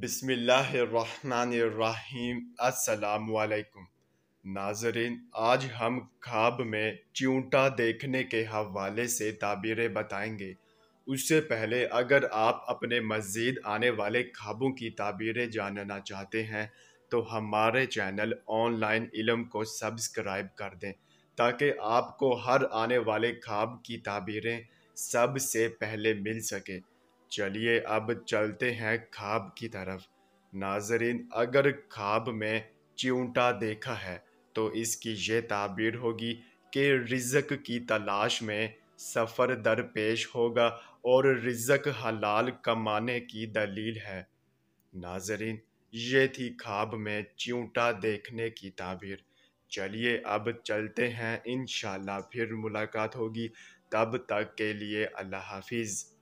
بسم اللہ الرحمن الرحیم۔ السلام علیکم ناظرین، آج ہم خواب میں چیونٹا دیکھنے کے حوالے سے تعبیریں بتائیں گے۔ اس سے پہلے اگر آپ اپنے مزید آنے والے خوابوں کی تعبیریں جاننا چاہتے ہیں تو ہمارے چینل آن لائن علم کو سبسکرائب کر دیں تاکہ آپ کو ہر آنے والے خواب کی تعبیریں سب سے پہلے مل سکے۔ چلیے اب چلتے ہیں خواب کی طرف۔ ناظرین، اگر خواب میں چیونٹا دیکھا ہے تو اس کی یہ تعبیر ہوگی کہ رزق کی تلاش میں سفر درپیش ہوگا اور رزق حلال کمانے کی دلیل ہے۔ ناظرین، یہ تھی خواب میں چیونٹا دیکھنے کی تعبیر۔ چلیے اب چلتے ہیں، انشاءاللہ پھر ملاقات ہوگی، تب تک کے لیے اللہ حافظ۔